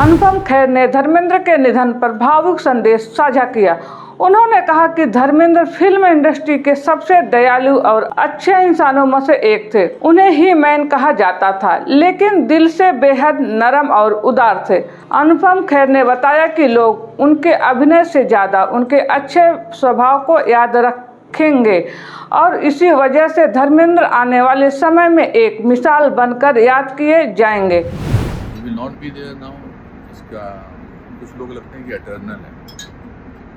अनुपम खेर ने धर्मेंद्र के निधन पर भावुक संदेश साझा किया। उन्होंने कहा कि धर्मेंद्र फिल्म इंडस्ट्री के सबसे दयालु और अच्छे इंसानों में से एक थे। उन्हें ही मैन कहा जाता था, लेकिन दिल से बेहद नरम और उदार थे। अनुपम खेर ने बताया कि लोग उनके अभिनय से ज्यादा उनके अच्छे स्वभाव को याद रखेंगे और इसी वजह से धर्मेंद्र आने वाले समय में एक मिसाल बनकर याद किए जाएंगे। will not be there now, इसका कुछ लोग लगते हैं कि एटर्नल है,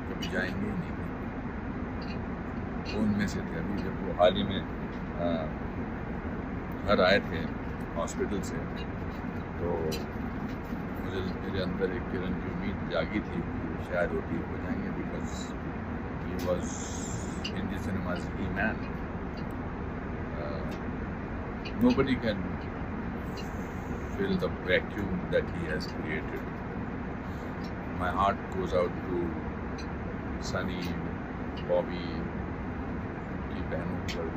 कभी जाएंगे ही नहीं। वो उनमें से थे। अभी जब वो हाल ही में घर आए थे हॉस्पिटल से, तो मुझे मेरे अंदर एक किरण की उम्मीद जागी थी कि शायद वो ठीक हो जाएंगे, because he was in the cinemas he man. Nobody can fill the vacuum that he has created. My heart goes out to Sunny, Bobby, की बहनों पर,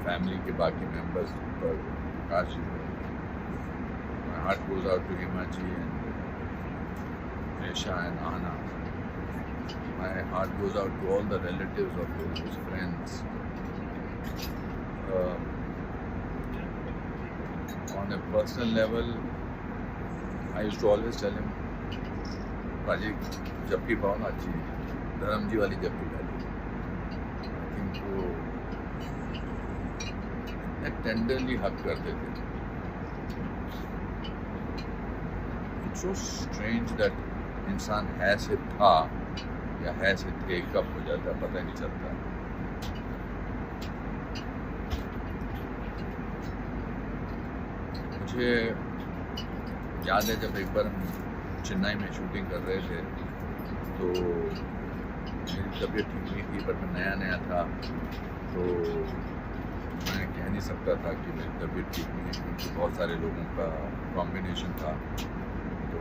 फैमिली के बाकी मेंबर्स पर, आकाश जी पर। My heart goes out to Himaji and Resha and Anna. My heart goes out to all the relatives of his friends. On a personal level, I used to always tell him, बाजी जप्पी पाओ ना अच्छी, धर्म जी वाली जप्पी डाली। इनको tenderly हक करते थे। It's so strange that इंसान है से था या है से थे कब हो जाता पता नहीं चलता। मुझे याद है जब एक बार हम चेन्नई में शूटिंग कर रहे थे, तो मेरी तबीयत ठीक नहीं थी, पर मैं नया था, तो मैं कह नहीं सकता था कि मेरी तबीयत ठीक नहीं है, क्योंकि बहुत सारे लोगों का कॉम्बिनेशन था। तो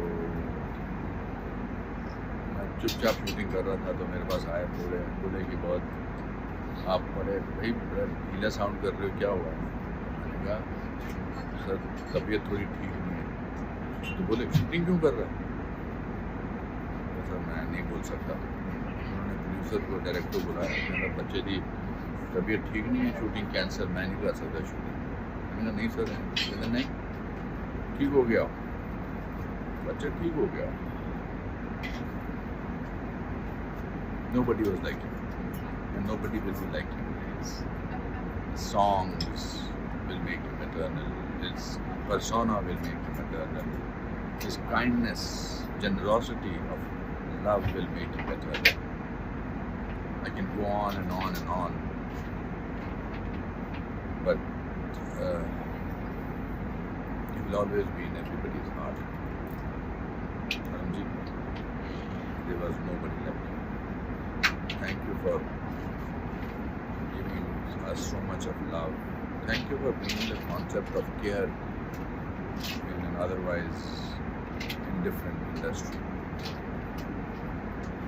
मैं चुपचाप शूटिंग कर रहा था, तो मेरे पास आए, बोले कि बहुत आप बड़े ढीला साउंड कर रहे हो, क्या हुआ? मैंने कहा सर तबीयत थोड़ी ठीक नहीं है। तो बोले शूटिंग क्यों कर रहा है? तो सर मैं नहीं बोल सकता। उन्होंने प्रोड्यूसर को, डायरेक्टर को बुलाया, मैंने कहा बच्चे की तबीयत ठीक नहीं है, शूटिंग कैंसिल, मैं नहीं कर सकता शूटिंग। मैंने कहा नहीं सर, कहते नहीं ठीक हो गया, बच्चा ठीक हो गया। Nobody was like him, and nobody will be like him. His songs will make him eternal. His persona will make him eternal. His kindness, generosity of love will make him eternal. I can go on and on and on, but he will always be in everybody's heart. Karamji, there was nobody like him. Thank you for giving us so much of love. Thank you for bringing the concept of care in an otherwise indifferent industry.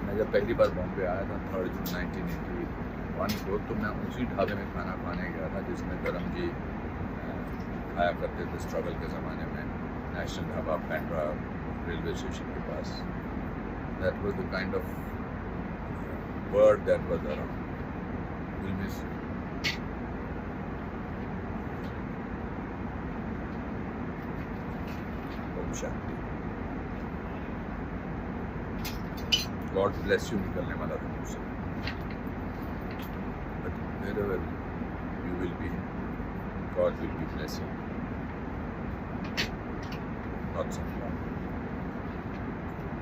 मैं जब पहली बार बॉम्बे आया था 3 जून 1981 को, तो मैं उसी ढाबे में खाना खाने गया था जिसमें करम जी खाया करते थे स्ट्रगल के ज़माने में, national dhaba Pendra railway station के पास। That was the kind of word that was around. We'll miss you. Shanti. God bless you निकलने वाला था मुझसे, but wherever you will be, God will be blessing. Lots of love.